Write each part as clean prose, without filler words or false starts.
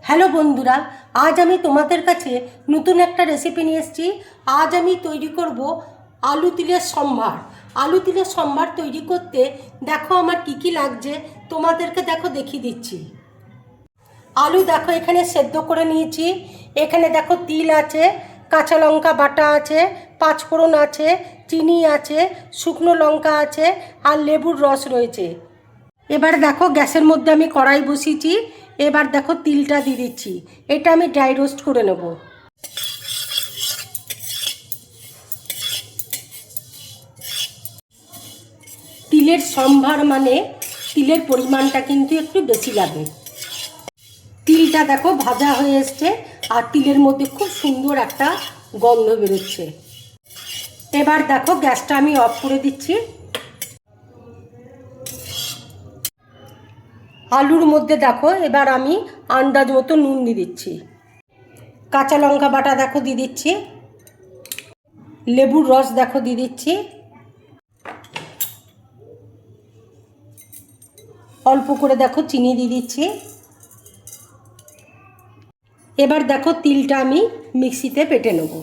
Hello বন্ধুরা, আজ আমি তোমাদের কাছে নতুন একটা রেসিপি নিয়ে এসেছি। আজ আমি তৈরি করব আলু তিলের সম্ভার। আলু তিলের সম্ভার তৈরি করতে দেখো আমার কি কি লাগছে, তোমাদেরকে দেখো দেখিয়ে দিচ্ছি। আলু দেখো এখানে সেদ্ধ করে নিয়েছি। এখানে দেখো তিল আছে, কাঁচা লঙ্কা বাটা আছে, পাঁচফোড়ন আছে, চিনি আছে, শুকনো লঙ্কা আছে আর লেবুর রস রয়েছে। এবার দেখো গ্যাসের মধ্যে আমি কড়াই বসিয়েছি। এবার দেখো তিলটা দিয়ে দিচ্ছি। এটা আমি ড্রাই রোস্ট করে নেব। তিলের সম্ভার মানে তিলের পরিমাণটা কিন্তু একটু বেশি লাগে। তিলটা দেখো ভাজা হয়ে এসছে আর তিলের মধ্যে খুব সুন্দর একটা গন্ধ বেরোচ্ছে। এবার দেখো গ্যাসটা আমি অফ করে দিচ্ছি। আলুর মধ্যে দেখো এবার আমি আন্দাজ মতো নুন দিয়ে দিচ্ছি, কাঁচা লঙ্কা বাটা দেখো দিয়ে দিচ্ছি, লেবুর রস দেখো দিয়ে দিচ্ছি, অল্প করে দেখো চিনি দিয়ে দিচ্ছি। এবার দেখো তিলটা আমি মিক্সিতে বেটে নেব।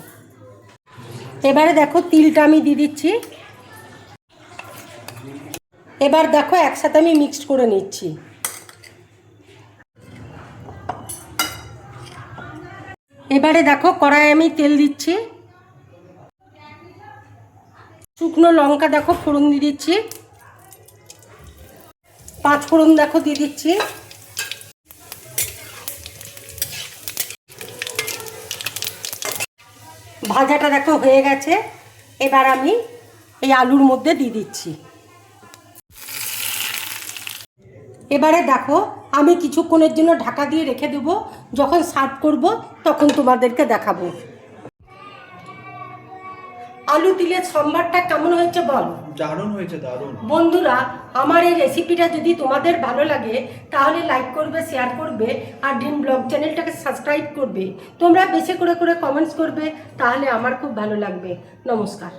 এবারে দেখো তিলটা আমি দিয়ে দিচ্ছি। এবার দেখো একসাথে আমি মিক্সড করে নিচ্ছি। এবারে দেখো কড়াইয়ে আমি তেল দিচ্ছি, শুকনো লঙ্কা দেখো ফোড়ন দিয়ে দিচ্ছি, পাঁচফোড়ন দেখো দিয়ে দিচ্ছি। ভাজাটা দেখো হয়ে গেছে। এবার আমি এই আলুর মধ্যে দিয়ে দিচ্ছি। এবারে দেখো আমি কিছুক্ষণের জন্য ঢাকা দিয়ে রেখে দেবো, যখন সার্ভ করব তখন তোমাদেরকে দেখাবো। আলু তিলের সম্ভারটা কেমন হয়েছে বল? দারুণ হয়েছে, দারুণ। বন্ধুরা, আমার এই রেসিপিটা যদি তোমাদের ভালো লাগে তাহলে লাইক করবে, শেয়ার করবে আর ড্রিম ব্লগ চ্যানেলটাকে সাবস্ক্রাইব করবে। তোমরা বেশি করে কমেন্টস করবে, তাহলে আমার খুব ভালো লাগবে। নমস্কার।